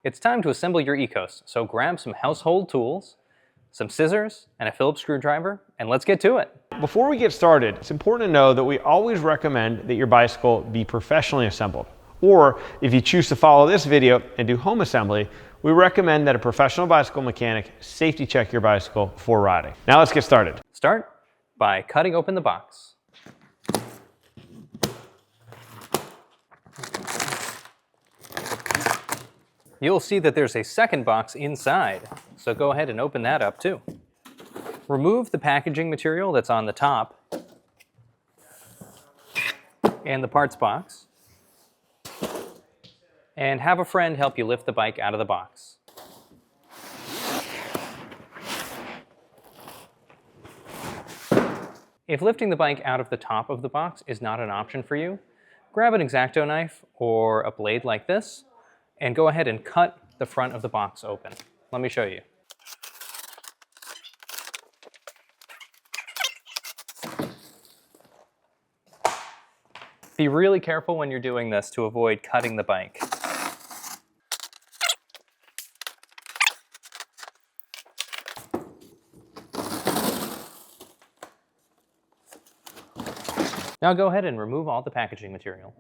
It's time to assemble your Ecos, so grab some household tools, some scissors, and a Phillips screwdriver, and let's get to it. Before we get started, it's important to know that we always recommend that your bicycle be professionally assembled. Or if you choose to follow this video and do home assembly, we recommend that a professional bicycle mechanic safety check your bicycle before riding. Now let's get started. Start by cutting open the box. You'll see that there's a second box inside, so go ahead and open that up too. Remove the packaging material that's on the top and the parts box, and have a friend help you lift the bike out of the box. If lifting the bike out of the top of the box is not an option for you, grab an X-Acto knife or a blade like this, and go ahead and cut the front of the box open. Let me show you. Be really careful when you're doing this to avoid cutting the bike. Now go ahead and remove all the packaging material.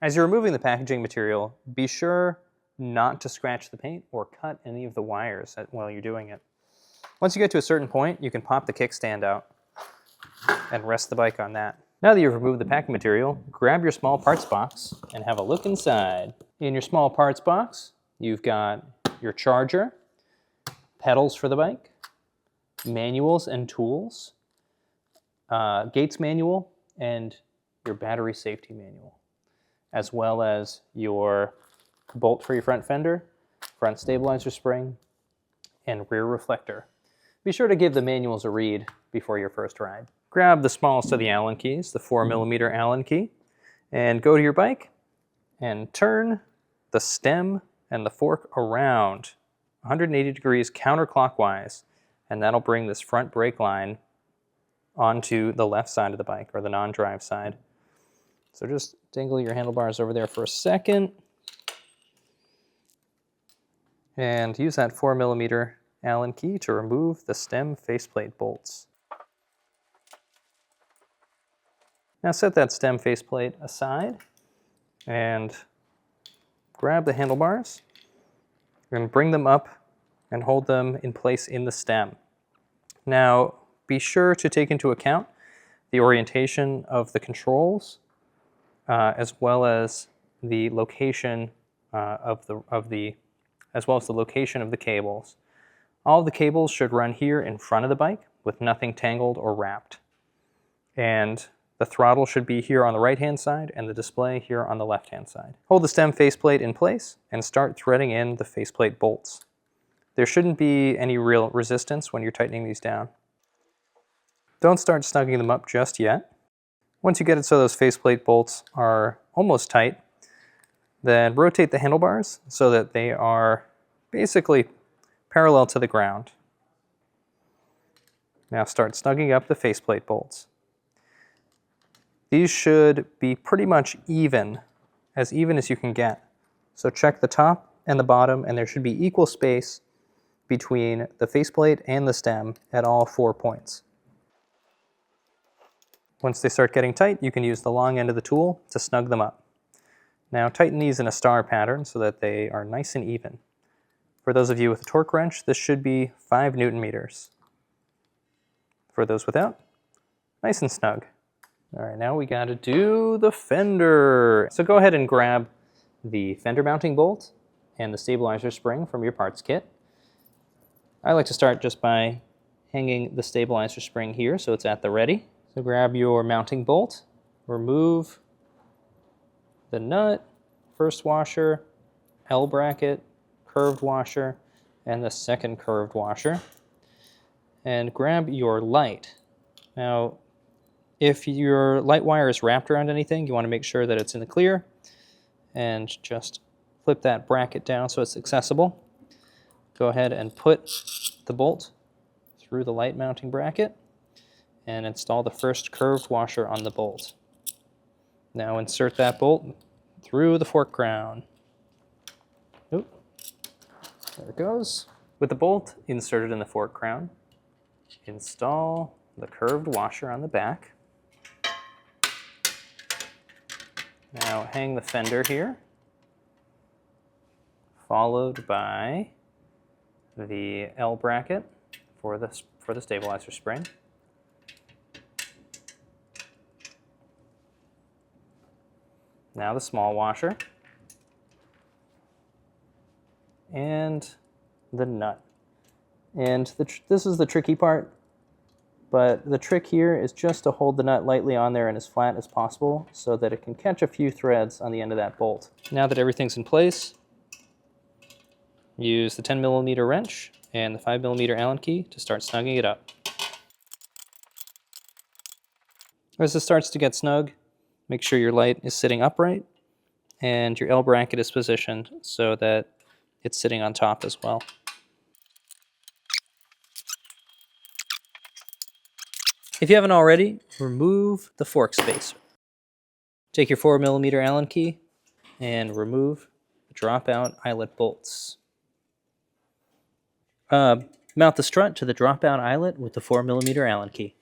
As you're removing the packaging material, be sure not to scratch the paint or cut any of the wires while you're doing it. Once you get to a certain point, you can pop the kickstand out and rest the bike on that. Now that you've removed the packing material, grab your small parts box and have a look inside. In your small parts box, you've got your charger, pedals for the bike, manuals and tools, Gates manual, and your battery safety manual, as well as your bolt for your front fender, front stabilizer spring, and rear reflector. Be sure to give the manuals a read before your first ride. Grab the smallest of the Allen keys, the 4mm Allen key, and go to your bike and turn the stem and the fork around 180 degrees counterclockwise, and that'll bring this front brake line onto the left side of the bike, or the non-drive side. So just dangle your handlebars over there for a second, and use that 4mm Allen key to remove the stem faceplate bolts. Now set that stem faceplate aside and grab the handlebars and bring them up and hold them in place in the stem. Now be sure to take into account the orientation of the controls as well as the location of the location of the cables. All of the cables should run here in front of the bike with nothing tangled or wrapped. And the throttle should be here on the right-hand side and the display here on the left-hand side. Hold the stem faceplate in place and start threading in the faceplate bolts. There shouldn't be any real resistance when you're tightening these down. Don't start snugging them up just yet. Once you get it so those faceplate bolts are almost tight, then rotate the handlebars so that they are basically parallel to the ground. Now start snugging up the faceplate bolts. These should be pretty much even as you can get. So check the top and the bottom, and there should be equal space between the faceplate and the stem at all 4 points. Once they start getting tight, you can use the long end of the tool to snug them up. Now tighten these in a star pattern so that they are nice and even. For those of you with a torque wrench, this should be 5 Newton meters. For those without, nice and snug. All right, now we got to do the fender. So go ahead and grab the fender mounting bolt and the stabilizer spring from your parts kit. I like to start just by hanging the stabilizer spring here so it's at the ready. So grab your mounting bolt, remove the nut, first washer, L bracket, curved washer, and the second curved washer, and grab your light. Now, if your light wire is wrapped around anything, you want to make sure that it's in the clear, and just flip that bracket down so it's accessible. Go ahead and put the bolt through the light mounting bracket and install the first curved washer on the bolt. Now insert that bolt through the fork crown. Oop. There it goes. With the bolt inserted in the fork crown, install the curved washer on the back. Now hang the fender here, followed by the L bracket for the stabilizer spring. Now the small washer and the nut. And this is the tricky part, but the trick here is just to hold the nut lightly on there and as flat as possible so that it can catch a few threads on the end of that bolt. Now that everything's in place, use the 10mm wrench and the 5mm Allen key to start snugging it up. As it starts to get snug, make sure your light is sitting upright and your L bracket is positioned so that it's sitting on top as well. If you haven't already, remove the fork spacer. Take your 4mm Allen key and remove the dropout eyelet bolts. Mount the strut to the dropout eyelet with the 4mm Allen key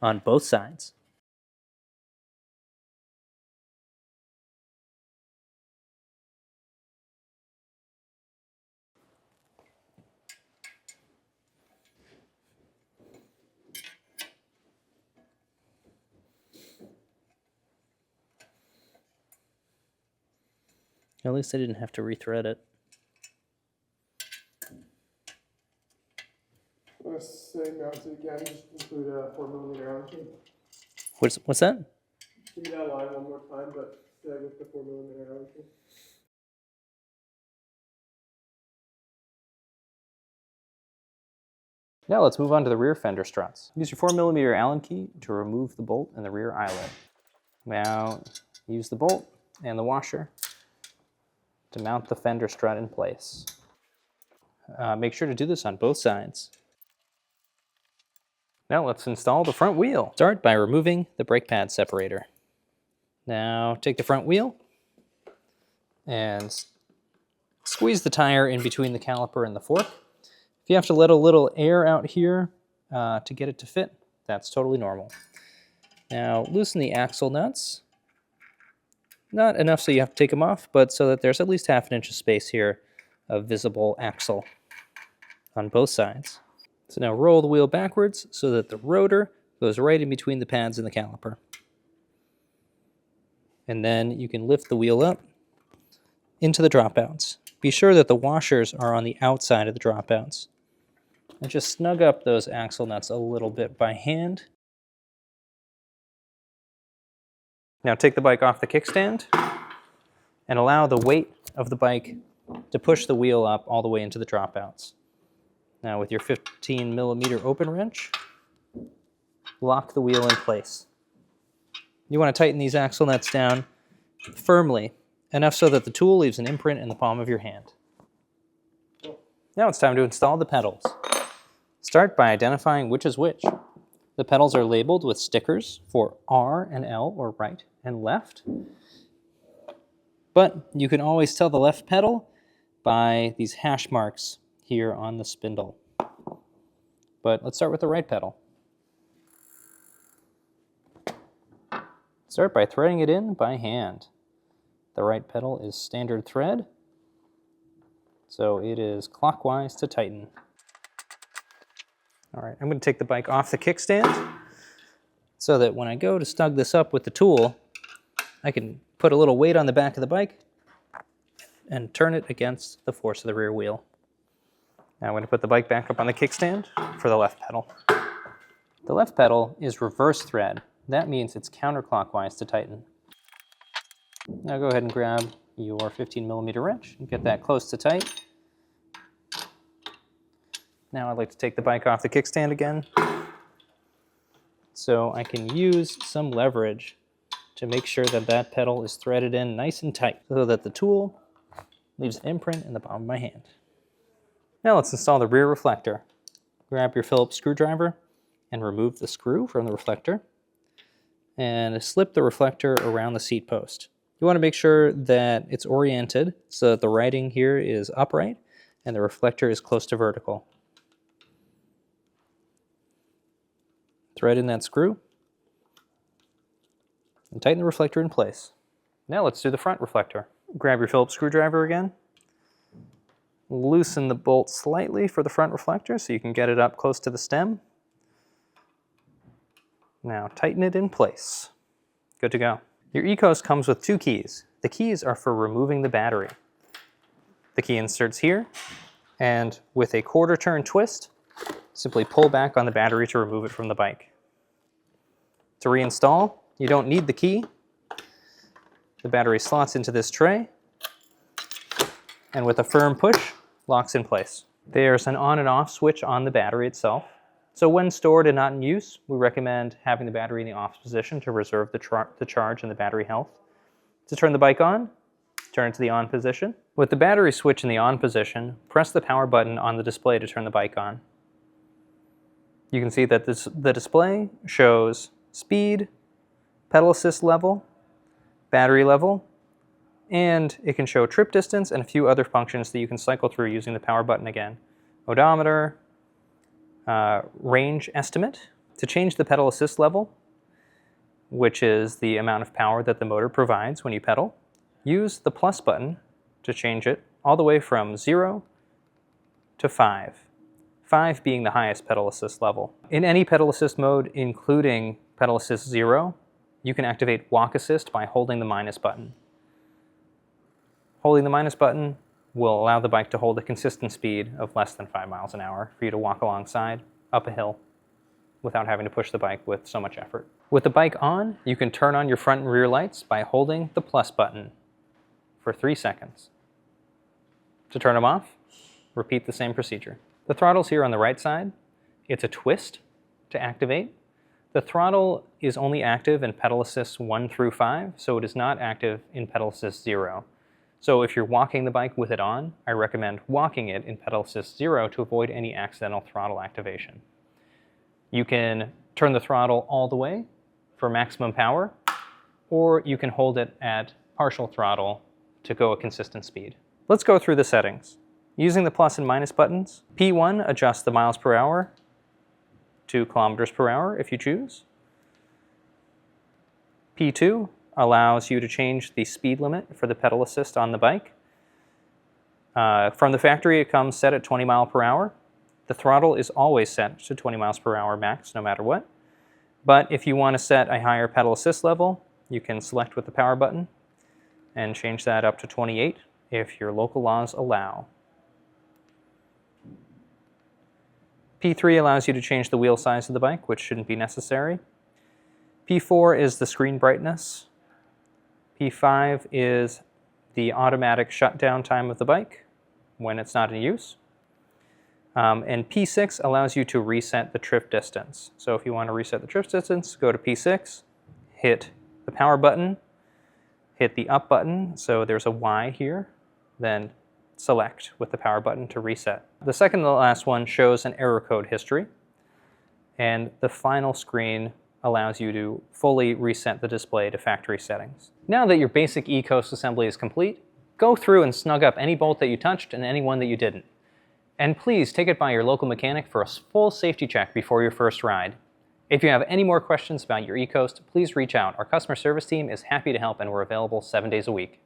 on both sides. At least I didn't have to rethread it. I'm going to say mount it again, just include a 4mm Allen key. What's that? Give me that line one more time, but stay with the 4mm Allen key. Now let's move on to the rear fender struts. Use your 4mm Allen key to remove the bolt in the rear eyelet. Now use the bolt and the washer to mount the fender strut in place. Make sure to do this on both sides. Now let's install the front wheel. Start by removing the brake pad separator. Now take the front wheel and squeeze the tire in between the caliper and the fork. If you have to let a little air out here to get it to fit, that's totally normal. Now loosen the axle nuts. Not enough so you have to take them off, but so that there's at least ½ inch of space here of visible axle on both sides. So now roll the wheel backwards so that the rotor goes right in between the pads and the caliper. And then you can lift the wheel up into the dropouts. Be sure that the washers are on the outside of the dropouts. And just snug up those axle nuts a little bit by hand. Now take the bike off the kickstand and allow the weight of the bike to push the wheel up all the way into the dropouts. Now with your 15mm open wrench, lock the wheel in place. You want to tighten these axle nuts down firmly, enough so that the tool leaves an imprint in the palm of your hand. Now it's time to install the pedals. Start by identifying which is which. The pedals are labeled with stickers for R and L, or right and left. But you can always tell the left pedal by these hash marks here on the spindle. But let's start with the right pedal. Start by threading it in by hand. The right pedal is standard thread, so it is clockwise to tighten. All right, I'm going to take the bike off the kickstand so that when I go to snug this up with the tool, I can put a little weight on the back of the bike and turn it against the force of the rear wheel. Now I'm going to put the bike back up on the kickstand for the left pedal. The left pedal is reverse thread. That means it's counterclockwise to tighten. Now go ahead and grab your 15mm wrench and get that close to tight. Now I'd like to take the bike off the kickstand again so I can use some leverage to make sure that that pedal is threaded in nice and tight so that the tool leaves an imprint in the palm of my hand. Now let's install the rear reflector. Grab your Phillips screwdriver and remove the screw from the reflector and slip the reflector around the seat post. You want to make sure that it's oriented so that the writing here is upright and the reflector is close to vertical. Thread in that screw and tighten the reflector in place. Now let's do the front reflector. Grab your Phillips screwdriver again. Loosen the bolt slightly for the front reflector so you can get it up close to the stem. Now tighten it in place. Good to go. Your e-coast comes with 2 keys. The keys are for removing the battery. The key inserts here, and with a 1/4 turn twist, simply pull back on the battery to remove it from the bike. To reinstall, you don't need the key. The battery slots into this tray, and with a firm push, locks in place. There's an on and off switch on the battery itself. So when stored and not in use, we recommend having the battery in the off position to reserve the charge and the battery health. To turn the bike on, turn it to the on position. With the battery switch in the on position, press the power button on the display to turn the bike on. You can see that the display shows speed, pedal assist level, battery level, and it can show trip distance and a few other functions that you can cycle through using the power button again. Odometer, range estimate. To change the pedal assist level, which is the amount of power that the motor provides when you pedal, use the plus button to change it all the way from 0 to 5. 5 being the highest pedal assist level. In any pedal assist mode, including pedal assist 0, you can activate walk assist by holding the minus button. Holding the minus button will allow the bike to hold a consistent speed of less than 5 miles an hour for you to walk alongside up a hill without having to push the bike with so much effort. With the bike on, you can turn on your front and rear lights by holding the plus button for 3 seconds. To turn them off, repeat the same procedure. The throttle's here on the right side. It's a twist to activate. The throttle is only active in pedal assist 1 through 5, so it is not active in pedal assist 0. So if you're walking the bike with it on, I recommend walking it in pedal assist 0 to avoid any accidental throttle activation. You can turn the throttle all the way for maximum power, or you can hold it at partial throttle to go a consistent speed. Let's go through the settings. Using the plus and minus buttons, P1 adjusts the miles per hour to kilometers per hour if you choose. P2 allows you to change the speed limit for the pedal assist on the bike. From the factory, it comes set at 20 miles per hour. The throttle is always set to 20 miles per hour max, no matter what. But if you want to set a higher pedal assist level, you can select with the power button and change that up to 28 if your local laws allow. P3 allows you to change the wheel size of the bike, which shouldn't be necessary. P4 is the screen brightness. P5 is the automatic shutdown time of the bike when it's not in use. And P6 allows you to reset the trip distance. So if you want to reset the trip distance, go to P6, hit the power button, hit the up button, so there's a Y here, then select with the power button to reset. The second to the last one shows an error code history, and the final screen allows you to fully reset the display to factory settings. Now that your basic e-coast assembly is complete, go through and snug up any bolt that you touched and any one that you didn't. And please take it by your local mechanic for a full safety check before your first ride. If you have any more questions about your e-coast, please reach out. Our customer service team is happy to help and we're available 7 days a week.